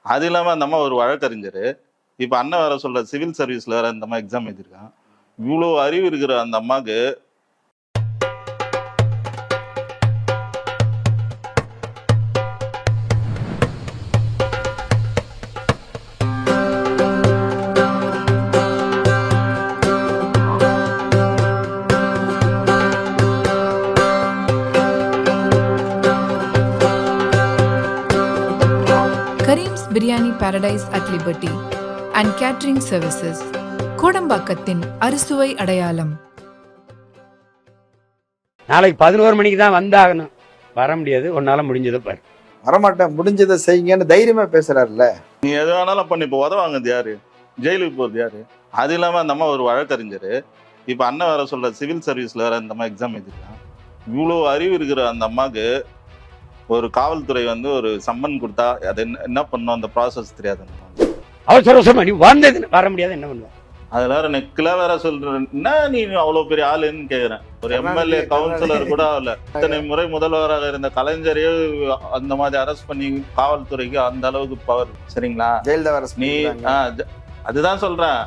அது இல்லாம அந்த அம்மா ஒரு வழக்கறிஞர். இப்ப அண்ணன் வேற சொல்ற சிவில் சர்வீஸ்ல வேற இந்த அம்மா எக்ஸாம் எழுதிருக்கான். இவ்வளவு அறிவு இருக்கிற அந்த அம்மாக்கு Kareem's Biryani Paradise at Liberty and Catering Services, கோடம்பாக்கத்தின் அறுசுவை அடையாளம். நாளைக்கு 11 மணிக்கு தான் வந்தாகணும், வர முடியாது, உன்னால முடிஞ்சதை பாரு. வரமாட்டேன், முடிஞ்சதை செய்யுங்கன்னு தைரியமா பேசுறாருல்ல. நீ எது வேணாலும் பண்ணி இப்போ உதவாங்கது யாரு, ஜெயிலுக்கு போறது யாரு? அது இல்லாம அந்த அம்மா ஒரு வழக்கறிஞர். இப்ப அண்ணன் வேற சொல்ற சிவில் சர்வீஸ்ல வேற இந்த அம்மா எக்ஸாம் எழுதிருக்கான். இவ்வளவு அறிவு இருக்கிற அந்த அம்மாக்கு ஒரு காவல்துறை வந்து ஒரு சம்மன் கொடுத்தா அது என்ன பண்ணும், அந்த ப்ராசஸ் தெரியாது. அவசர அவசரமா நீ வந்தது வர முடியாது, என்ன பண்ணுவேன்? அதுல வேற நெக்கில வேற சொல்றேன், என்ன நீ அவ்வளவு பெரிய ஆளுன்னு கேக்குறேன். ஒரு எம்எல்ஏ கவுன்சிலர் கூட ஆகல. இத்தனை முறை முதல்வராக இருந்த கலைஞரையே அந்த மாதிரி அரெஸ்ட் பண்ணி காவல்துறைக்கு அந்த அளவுக்கு பவர். சரிங்களா? ஜெயலலிதா நீ அதுதான் சொல்றேன்.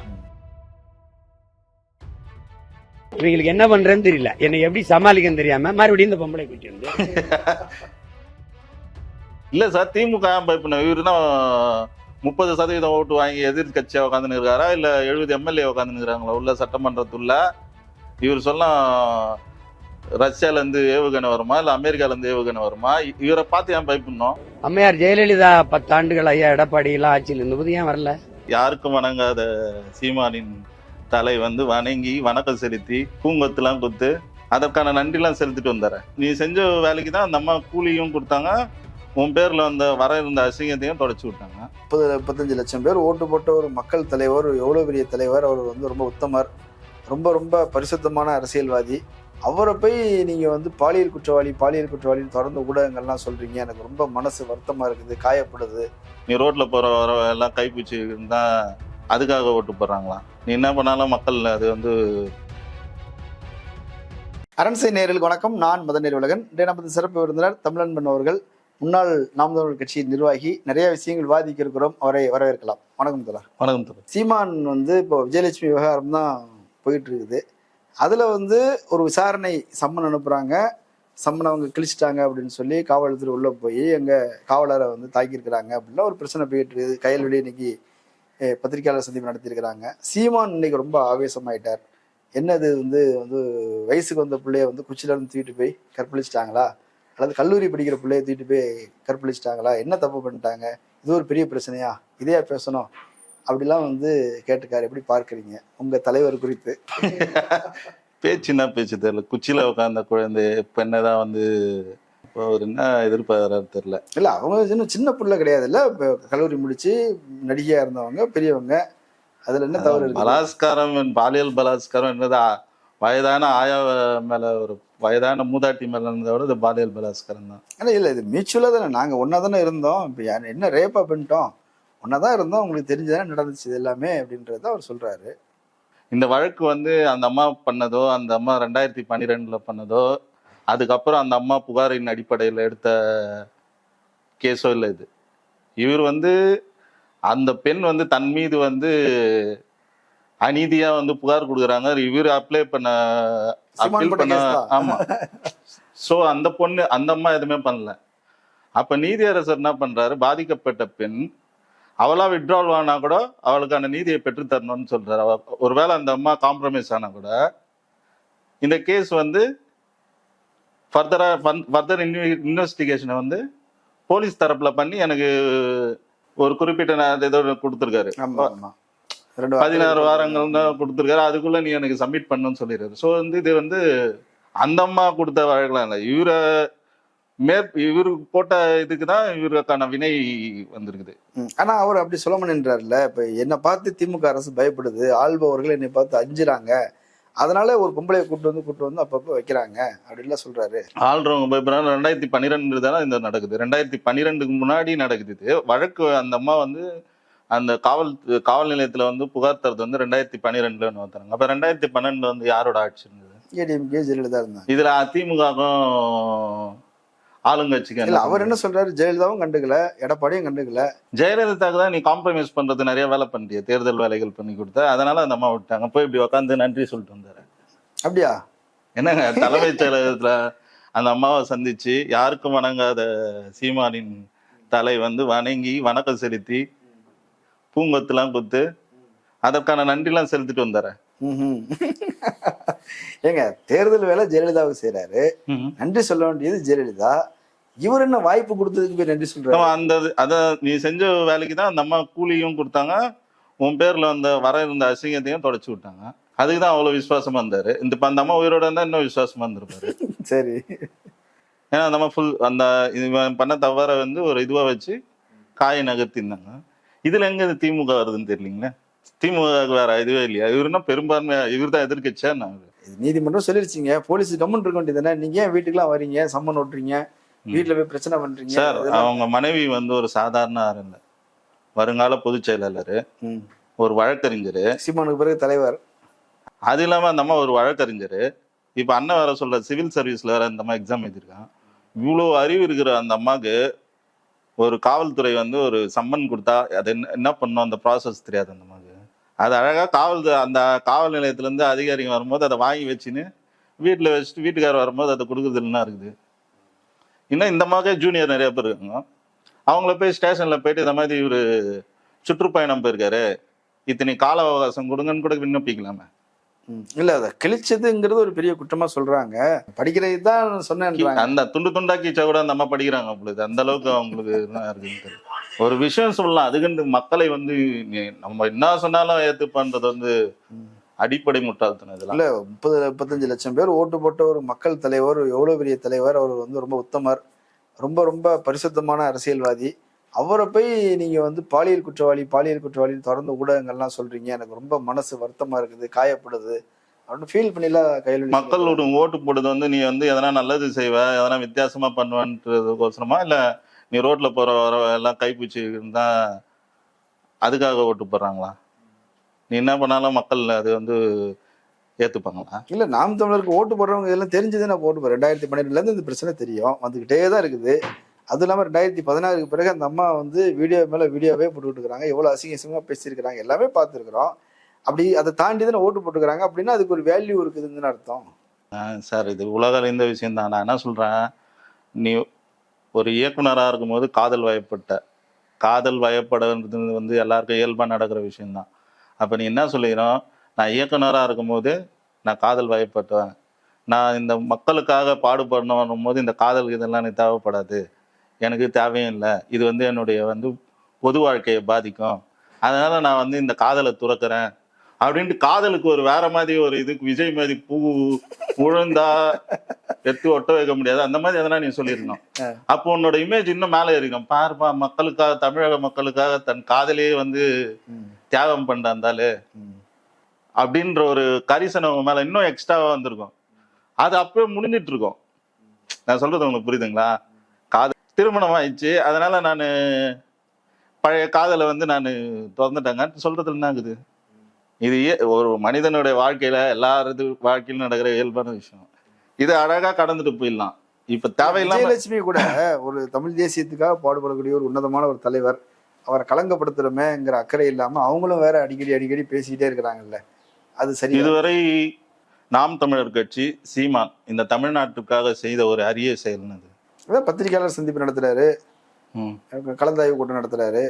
இவங்களுக்கு என்ன பண்றேன்னு தெரியல, என்னை எப்படி சமாளிக்கன்னு தெரியாம மறுபடியும் இந்த பொம்பளை கூட்டி வந்து இல்ல சார், திமுக பயப்பட இவருனா 30% ஓட்டு வாங்கி எதிர்கட்சியா உட்காந்துன்னு இருக்காரா, இல்ல 70 எம்எல்ஏ உட்காந்துன்னு இருக்கிறாங்களா உள்ள சட்டமன்றத்துள்ள? இவர் சொல்ல ரஷ்யால இருந்து ஏவுகணை வருமா, இல்ல அமெரிக்கால இருந்து ஏவுகணை வருமா? இவரை பார்த்து ஏன் பயப்படணும்? அம்மையார் ஜெயலலிதா 10 ஆண்டுகள் ஐயா எடப்பாடி எல்லாம் ஆட்சியில் இருந்தபோது ஏன் வரல? யாருக்கும் வணங்காத சீமானின் தலை வந்து வணங்கி வணக்கம் செலுத்தி பூங்கொத்துலாம் கொடுத்து அதற்கான நன்றிலாம் செலுத்திட்டு வந்தார. நீ செஞ்ச வேலைக்கு தான் அந்த அம்மா கூலியும் கொடுத்தாங்க, உன் பேர்ல வந்த வர இருந்த அசிங்கத்தையும் தொடச்சு விட்டாங்க. 35 லட்சம் பேர் ஓட்டு போட்ட ஒரு மக்கள் தலைவர், எவ்வளவு பெரிய தலைவர் அவர், வந்து ரொம்ப உத்தமர், ரொம்ப ரொம்ப பரிசுத்தமான அரசியல்வாதி. அவரை போய் நீங்க வந்து பாலியல் குற்றவாளின்னு தொடர்ந்து ஊடகங்கள்லாம் சொல்றீங்க. எனக்கு ரொம்ப மனசு வருத்தமா இருக்குது, காயப்படுது. நீ ரோட்ல போற வர எல்லாம் கைப்பிச்சு இருந்தா அதுக்காக ஓட்டு போடுறாங்களா? நீ என்ன பண்ணாலும் மக்கள் அது வந்து. அரண்சை நேயர்களுக்கு வணக்கம், நான் மதன் உலகன். இன்றைய நமது சிறப்பு விருந்தினர் தமிழன்பன் அவர்கள், முன்னாள் நாம் தமிழர் கட்சியின் நிர்வாகி. நிறைய விஷயங்கள் விவாதிக்க இருக்கிறோம், அவரை வரவேற்கலாம். வணக்கம் தலா. வணக்கம் தலா. சீமான் வந்து இப்போ விஜயலட்சுமி விவகாரம் தான் போயிட்டு இருக்குது. அதுல வந்து ஒரு விசாரணை சம்மன் அனுப்புறாங்க. சம்மன் அவங்க கிழிச்சிட்டாங்க அப்படின்னு சொல்லி காவல்துறை உள்ள போய் எங்க காவலரை வந்து தாக்கியிருக்கிறாங்க அப்படின்னா ஒரு பிரச்சனை போயிட்டு இருக்குது. கையல்வெளி இன்னைக்கு பத்திரிகையாளர் சந்திப்பு நடத்தியிருக்கிறாங்க. சீமான் இன்னைக்கு ரொம்ப ஆவேசமாயிட்டார். என்னது வந்து வந்து வயசுக்கு வந்த பிள்ளைய வந்து குச்சில இருந்து தூக்கிட்டு போய் கற்பழிச்சிட்டாங்களா, அல்லது கல்லூரி படிக்கிற பிள்ளைய தூக்கிட்டு போய் கற்பழிச்சிட்டாங்களா, என்ன தப்பு பண்ணிட்டாங்க, இது ஒரு பெரிய பிரச்சனையா, இதையா பேசணும் அப்படிலாம் வந்து கேட்டுக்காரு. எப்படி பார்க்குறீங்க உங்க தலைவர் குறித்து? பேச்சுன்னா பேச்சு தெரியல. குச்சியில உட்கார்ந்த குழந்தை பெண்ணதான் வந்து ஒரு என்ன எதிர்பார்க்கறாரு தெரியல. இல்ல அவங்க சின்ன பிள்ளை கிடையாது, இல்ல கல்லூரி முடிச்சு நடிகையா இருந்தவங்க, பெரியவங்க. அதுல என்ன தவறு இருக்கு? பலாத்காரம், பாலியல் பலாத்காரம் என்னதா வயதான ஆயா மேல ஒரு வயதான மூதாட்டி மேல இருந்ததை விட இது பாலியல் பலாத்காரம் தான். ஆனா இல்ல, இது மியூச்சுவலா தானே. நாங்க ஒன்னா தானே இருந்தோம், இப்ப என்ன ரேப்பா பண்ணிட்டோம், ஒன்னாதான் இருந்தோம், உங்களுக்கு தெரிஞ்சுதானே நடந்துச்சு இது எல்லாமே அப்படின்றத அவர் சொல்றாரு. இந்த வழக்கு வந்து அந்த அம்மா பண்ணதோ, அந்த அம்மா 2012 பண்ணதோ, அதுக்கப்புறம் அந்த அம்மா புகாரின் அடிப்படையில் எடுத்த கேஸோ இல்லை. இது இவர் வந்து அந்த பெண் வந்து தன் மீது வந்து அநீதியா வந்து புகார் கொடுக்குறாங்க, இவர் அப்பீல் பண்ண. ஆமா. சோ அந்த பொண்ணு அந்த அம்மா எதுவுமே பண்ணல. அப்ப நீதியரசர் என்ன பண்றாரு, பாதிக்கப்பட்ட பெண் அவளா விட்ரால் ஆனா கூட அவளுக்கான நீதியை பெற்று தரணும்னு சொல்றாரு. ஒருவேளை அந்த அம்மா காம்ப்ரமைஸ் ஆனா கூட இந்த கேஸ் வந்து ஃபர்தர் இன்வெஸ்டிகேஷனை வந்து போலீஸ் தரப்புல பண்ணி எனக்கு ஒரு குறிப்பிட்ட ஏதோ கொடுத்துருக்காரு. 16 வாரங்கள் தான் கொடுத்துருக்காரு. அதுக்குள்ள நீ எனக்கு சப்மிட் பண்ணுன்னு சொல்லிடுறாரு. ஸோ வந்து இது வந்து அந்த அம்மா கொடுத்த வழக்கெல்லாம் இல்லை, இவரு போட்ட இதுக்குதான் இவருக்கான வினை வந்திருக்குது. ஆனா அவர் அப்படி சொல்ல மாட்டேன்றாருல. இப்ப என்னை பார்த்து திமுக அரசு பயப்படுது, ஆள்பவர்கள் என்னை பார்த்து அஞ்சுறாங்க, அதனால ஒரு பொம்பளையை கூட்டு வந்து அப்பப்போ வைக்கிறாங்க அப்படின்லாம் சொல்றாரு. ஆள்றவங்க பயப்படுறாங்க. 2012 தானே இந்த நடக்குது. 2012க்கு முன்னாடி நடக்குது இது வழக்கு. அந்த அம்மா வந்து அந்த காவல் நிலையத்துல வந்து புகார் தரது வந்து 2012 வந்தாங்க. அப்ப 2012 வந்து யாரோட ஆட்சி இருந்தது? ஏடிஎம்கே ஜெயலலிதா இருந்தாங்க. இதுல அதிமுகவும் ஆளுங்கட்சிக்கு இல்ல அவர் என்ன சொல்றாரு, ஜெயலலிதாவும் கண்டுக்கல, எடப்பாடியும் கண்டுக்கல. ஜெயலலிதாவுக்கு தான் நீ காம்ப்ரமைஸ் பண்றது நிறைய வேலை பண்ணிட்டிய, தேர்தல் வேலைகள் பண்ணி கொடுத்த, அதனால அந்த அம்மா விட்டாங்க. போய் இப்படி உட்காந்து நன்றி சொல்லிட்டு வந்தாரு. அப்படியா? என்னங்க தலைமைச் செயலகத்துல அந்த அம்மாவை சந்திச்சு யாருக்கும் வணங்காத சீமானின் தலை வந்து வணங்கி வணக்கம் செலுத்தி பூங்கொத்துலாம் கொடுத்து அதற்கான நன்றிலாம் செலுத்திட்டு வந்தாரு. ஏங்க தேர்தல் வேலை ஜெயலலிதாவுக்கு செய்யறாரு, நன்றி சொல்ல வேண்டியது ஜெயலலிதா. இவர் என்ன வாய்ப்பு கொடுத்ததுக்கு போய் நன்றி சொல்றாரு? அந்த அத நீ செஞ்ச வேலைக்கு தான் அந்த அம்மா கூலியும் கொடுத்தாங்க, உன் பேர்ல வந்த வர இருந்த அசிங்கத்தையும் தொடச்சு விட்டாங்க. அதுக்குதான் அவ்வளவு விசுவாசமா இருந்தாரு. இந்த அந்த அம்மா உயிரோட இருந்தா இன்னும் விசுவாசமா இருந்திருப்பாரு. சரி. ஏன்னா அந்த அம்மா ஃபுல் அந்த இவன் பண்ண தவற வந்து ஒரு இதுவா வச்சு காயை நகர்த்திருந்தாங்க. இதுல எங்க இது திமுக வருதுன்னு தெரியலீங்களா? திமுக வேற இதுவே இல்லையா? இவருன்னா பெரும்பான்மையா இவர் தான் எதிர்கட்சியா. நீதிமன்றம் சொல்லிருச்சீங்க, போலீஸ் கம்மன் இருக்க வேண்டியது தானே. நீங்க ஏன் வீட்டுக்குலாம் வரீங்க, சம்மன் ஓட்டுறீங்க, வீட்டுல போய் பிரச்சனை பண்றீங்க? சார், அவங்க மனைவி வந்து ஒரு சாதாரண ஆள் இல்ல, வருங்கால பொதுச் செயலாளர், ஒரு வழக்கறிஞர், சீமானுக்கு பிறகு தலைவர். அது இல்லாம அந்த அம்மா ஒரு வழக்கறிஞர். இப்ப அண்ணன் வேற சொல்ற சிவில் சர்வீஸ்ல வேற இந்த மாதிரி எக்ஸாம் எழுதிருக்கான். இவ்வளவு அறிவு இருக்கிற அந்த அம்மாக்கு ஒரு காவல்துறை வந்து ஒரு சம்மன் கொடுத்தா அது என்ன பண்ணும், அந்த ப்ராசஸ் தெரியாது அந்த அம்மாக்கு. அது அழகா அந்த காவல் நிலையத்துல இருந்து அதிகாரிங்க வரும்போது அதை வாங்கி வச்சுன்னு வீட்டுல வச்சுட்டு வீட்டுக்காரர் வரும்போது அதை கொடுக்குறதுலாம் இருக்குது. இன்னும் இந்த மாதிரி ஜூனியர் நிறைய பேர் இருக்காங்க. அவங்கள போய் ஸ்டேஷன்ல போயிட்டு இந்த மாதிரி இவரு சுற்றுப்பயணம் போயிருக்காரு, இத்தனை கால அவகாசம் கொடுங்கன்னு கூட விண்ணப்பிக்கலாமே. இல்ல, அதை கிழிச்சதுங்கிறது ஒரு பெரிய குற்றமா சொல்றாங்க. படிக்கிறது தான் சொன்னேன். அந்த துண்டு துண்டாக்கிச்சா கூட அந்த அம்மா படிக்கிறாங்க பொழுது, அந்த அளவுக்கு அவங்களுக்கு இருக்குன்னு. ஒரு விஷயம் சொல்லலாம், அதுக்கு மக்களை வந்து நம்ம என்ன சொன்னாலும் ஏத்துப்பான்றது வந்து அடிப்படை முட்டாள்தனம். இதெல்லாம் இல்ல, 30-35 லட்சம் பேர் ஓட்டு போட்ட ஒரு மக்கள் தலைவர், எவ்வளவு பெரிய தலைவர் அவர் வந்து, ரொம்ப உத்தமர், ரொம்ப ரொம்ப பரிசுத்தமான அரசியல்வாதி. அவரை போய் நீங்க வந்து பாலியல் குற்றவாளின்னு தொடர்ந்து ஊடகங்கள்லாம் சொல்றீங்க. எனக்கு ரொம்ப மனசு வருத்தமா இருக்குது, காயப்படுது அப்படின்னு ஃபீல் பண்ணிலாம் கையில். மக்களோட ஓட்டு போடுறது வந்து நீ வந்து எதனா நல்லது செய்வ, எதனா வித்தியாசமா பண்ணுவான்றதுக்கோசரமா, இல்ல நீ ரோட்ல போற வர எல்லாம் கைப்பூச்சி இருந்தா அதுக்காக ஓட்டு போடுறாங்களா? நீ என்ன பண்ணாலும் மக்கள் அது வந்து ஏத்துப்பாங்களா? இல்ல, நாம் தமிழருக்கு ஓட்டு போடுறவங்க இதெல்லாம் தெரிஞ்சது நான் ஓட்டு போறேன். 2012ல இருந்து இந்த பிரச்சனை தெரியும், வந்துகிட்டே தான் இருக்குது. அது இல்லாமல் 2016க்கு பிறகு அந்த அம்மா வந்து வீடியோ மேலே வீடியோவே போட்டுக்கிட்டு இருக்கிறாங்க, எவ்வளோ அசிங்கமாக பேசியிருக்கிறாங்க, எல்லாமே பார்த்துருக்குறோம். அப்படி அதை தாண்டி தானே ஓட்டு போட்டுக்கிறாங்க. அப்படின்னா அதுக்கு ஒரு வேல்யூ இருக்குதுன்னு அர்த்தம். சார், இது உலக அறிந்த விஷயம் தான். நான் என்ன சொல்கிறேன், நீ ஒரு இயக்குனராக இருக்கும்போது காதல் வயப்படுறது வந்து எல்லாருக்கும் இயல்பாக நடக்கிற விஷயம்தான். அப்போ நீ என்ன சொல்லிக்கிறோம், நான் இயக்குனராக இருக்கும்போது நான் காதல் வயப்பட்டேன், நான் இந்த மக்களுக்காக பாடுபடணும் போது இந்த காதல் இதெல்லாம் எனக்கு தேவைப்படாது, எனக்கு தேவையும் இல்லை, இது வந்து என்னுடைய வந்து பொது வாழ்க்கையை பாதிக்கும், அதனால நான் வந்து இந்த காதலை துறக்கிறேன் அப்படின்ட்டு காதலுக்கு ஒரு வேற மாதிரி ஒரு இதுக்கு விஜய் மாதிரி பூ உழுந்தா எடுத்து ஒட்ட வைக்க முடியாது, அந்த மாதிரி எதனா நீ சொல்லியிருக்கணும். அப்போ உன்னோட இமேஜ் இன்னும் மேலே ஏறிடும். பாருப்பா, மக்களுக்காக, தமிழக மக்களுக்காக தன் காதலையே வந்து தியாகம் பண்றாந்தாலே அப்படின்ற ஒரு கரிசனம் மேல இன்னும் எக்ஸ்ட்ராவா வந்திருக்கும். அது அப்பவே முடிஞ்சிட்டு இருக்கோம். நான் சொல்றது உங்களுக்கு புரியுதுங்களா? காதல் திருமணம் ஆயிடுச்சு, அதனால நான் பழைய காதலை வந்து நான் திறந்துட்டேங்க சொல்றதுல என்ன ஆகுது? இது ஒரு மனிதனுடைய வாழ்க்கையில எல்லாரது வாழ்க்கையிலும் நடக்கிற இயல்பான விஷயம். இது அழகா கடந்துட்டு போயிடலாம். இப்ப தேவையில்லாம விஜயலட்சுமி கூட ஒரு தமிழ் தேசியத்துக்காக பாடுபடக்கூடிய ஒரு உன்னதமான ஒரு தலைவர், அவரை கலங்கப்படுத்துறமேங்கிற அக்கறை இல்லாம அவங்களும் வேற அடிக்கடி பேசிக்கிட்டே இருக்கிறாங்கல்ல, அது சரி. இதுவரை நாம் தமிழர் கட்சி சீமான் இந்த தமிழ்நாட்டுக்காக செய்த ஒரு அரிய செயல்னது. பத்திரிகையாளர் சந்திப்பு நடத்துறாரு, கலந்தாய்வு கூட்டம் நடத்துறாரு,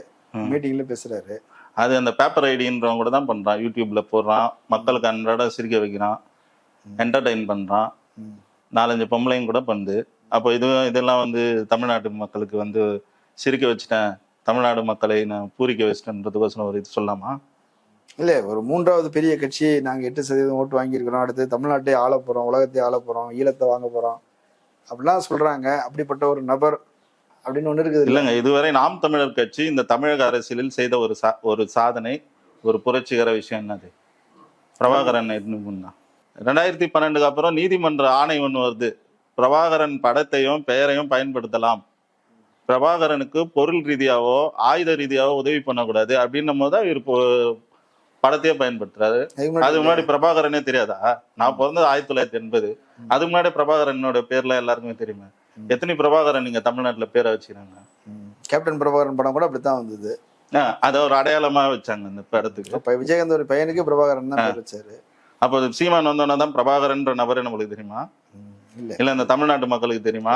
மீட்டிங்ல பேசுறாரு. அது அந்த பேப்பர் ஐடின்றவங்க கூட தான் பண்றான், யூடியூப்ல போடுறான், மக்களுக்கு அன்றாட சிரிக்க வைக்கிறான், என்டர்டைன் பண்றான், 4-5 பொம்பளையும் கூட பண்ணுது. அப்போ இதெல்லாம் வந்து தமிழ்நாட்டு மக்களுக்கு வந்து சிரிக்க வச்சுட்டேன், தமிழ்நாடு மக்களை நான் பூரிக்க வச்சுட்டேன்றதுக்கோசரம் ஒரு இது சொல்லாமா? இல்லை, ஒரு 3வது பெரிய கட்சி, நாங்கள் 8% ஓட்டு வாங்கியிருக்கிறோம், அடுத்து தமிழ்நாட்டை ஆள போகிறோம், உலகத்தை ஆள போகிறோம், ஈழத்தை வாங்க போகிறோம் அப்படிலாம் சொல்கிறாங்க. அப்படிப்பட்ட ஒரு நபர் அப்படின்னு ஒன்று இருக்குது இல்லைங்க. இதுவரை நாம் தமிழர் கட்சி இந்த தமிழக அரசியலில் செய்த ஒரு சாதனை, ஒரு புரட்சிகர விஷயம் என்னது? பிரபாகரன் 2012க்கு அப்புறம் நீதிமன்ற ஆணை ஒன்று வருது, பிரபாகரன் படத்தையும் பெயரையும் பயன்படுத்தலாம், பிரபாகரனுக்கு பொருள் ரீதியாவோ ஆயுத ரீதியாவோ உதவி பண்ணக்கூடாது அப்படின்னும் போது இவர் படத்தையே பயன்படுத்துறாரு. அது முன்னாடி பிரபாகரனே தெரியாதா? நான் பிறந்தது 1980, அது முன்னாடி பிரபாகரனோட பேர்ல எல்லாருக்குமே தெரியுமா? எத்தனை பிரபாகரன் நீங்க தமிழ்நாட்டுல பேரை வச்சுக்கிறாங்க? கேப்டன் பிரபாகரன் படம் கூட அப்படித்தான் வந்தது. அதை ஒரு அடையாளமா வச்சாங்க இந்த படத்துக்கு. இப்ப விஜயகாந்த் ஒரு பையனுக்கு பிரபாகரன் தான் பேர் வச்சாரு. அப்போ சீமான் வந்தோன்னா தான் பிரபாகரன்ற நபர் நம்மளுக்கு தெரியுமா? இல்ல இந்த தமிழ்நாட்டு மக்களுக்கு தெரியுமா?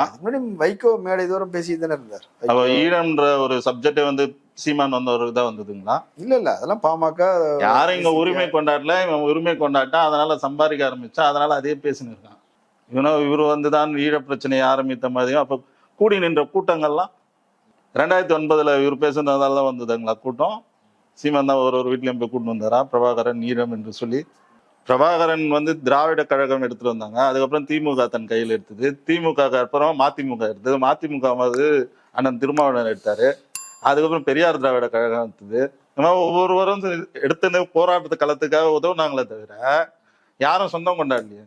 வைகோ மேடை தூரம் பேசிட்டு தானே இருந்தார். அப்ப ஈழம்ன்ற ஒரு சப்ஜெக்டே வந்து சீமான் வந்தவருக்கு தான் வந்ததுங்களா? இல்ல அதெல்லாம் பாமக யாரும் இங்க உரிமை கொண்டாடல, இவன் உரிமை கொண்டாட்டா அதனால சம்பாதிக்க ஆரம்பிச்சா, அதனால அதே பேசின்னு இருக்கான். இவரு வந்துதான் ஈழ பிரச்சனையை ஆரம்பித்த மாதிரியும் அப்ப கூடி நின்ற கூட்டங்கள்லாம் 2009 இவர் பேசுனதால தான் வந்ததுங்களா கூட்டம்? சீமான் தான் ஒரு வீட்லயும் போய் கூட்டு வந்தாரா பிரபாகரன் ஈழம் என்று சொல்லி? பிரபாகரன் வந்து திராவிட கழகம் எடுத்துட்டு வந்தாங்க, அதுக்கப்புறம் திமுக தன் கையில் எடுத்தது, திமுக அப்புறம் மதிமுக எடுத்தது, மதிமுக அண்ணன் திருமாவளவன் எடுத்தாரு, அதுக்கப்புறம் பெரியார் திராவிட கழகம் எடுத்தது. இந்த மாதிரி ஒவ்வொருவரும் எடுத்து போராட்டத்து களத்துக்காக உதவுனாங்களே தவிர யாரும் சொந்தம் கொண்டாடலையே.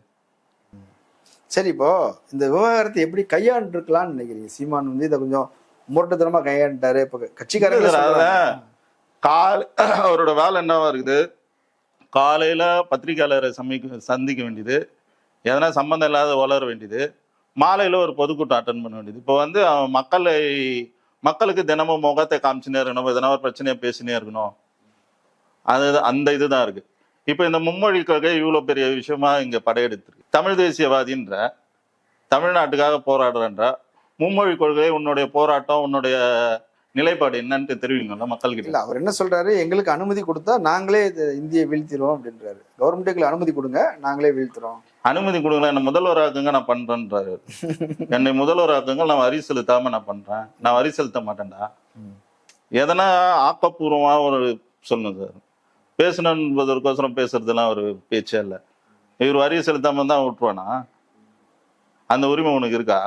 சரி, இப்போ இந்த விவகாரத்தை எப்படி கையாண்டு இருக்கலாம்னு நினைக்கிறீங்க? சீமான் வந்து இதை கொஞ்சம் முரட்டுத்தனமா கையாண்டாரு. இப்ப கட்சிக்காரங்க அவரோட வேலை என்னவா இருக்குது? காலையில பத்திரிகையாளரை சந்திக்க வேண்டியது, எதனா சம்பந்தம் இல்லாத வளர வேண்டியது, மாலையில ஒரு பொதுக்கூட்டம் அட்டன் பண்ண வேண்டியது. இப்போ வந்து மக்களுக்கு தினமும் முகத்தை காமிச்சுனே இருக்கணும், எதனா ஒரு பிரச்சனையை பேசினே இருக்கணும். அந்த இதுதான் இருக்கு. இப்ப இந்த மும்மொழி கொள்கை இவ்வளவு பெரிய விஷயமா இங்க படையெடுத்திருக்கு. தமிழ் தேசியவாதின்ற, தமிழ்நாட்டுக்காக போராடுறன்ற மும்மொழி கொள்கை உன்னுடைய போராட்டம், உன்னுடைய நிலைப்பாடு என்னன்னு தெரிவிங்கல்ல மக்கள்கிட்ட. இல்ல, அவர் என்ன சொல்றாரு, எங்களுக்கு அனுமதி கொடுத்தா நாங்களே இந்தியை வீழ்த்திடுவோம் அப்படின்றாரு. கவர்மெண்ட்டுக்கு அனுமதி கொடுங்க, நாங்களே வீழ்த்துறோம். அனுமதி கொடுங்க, என்ன முதல்வராக்குங்க, நான் பண்றேன்றாரு. என்னை முதல்வராக்குங்க, நான் வரி செலுத்தாம நான் பண்றேன். நான் வரி செலுத்த மாட்டேன்டா. எதனா ஆக்கப்பூர்வமா ஒரு சொல்லணும் சார். பேசணுன்றதற்கோசரம் பேசுறதுலாம் ஒரு பேச்சே இல்லை. இவர் வரி செலுத்தாம தான் விட்டுருவானா? அந்த உரிமை உனக்கு இருக்கா?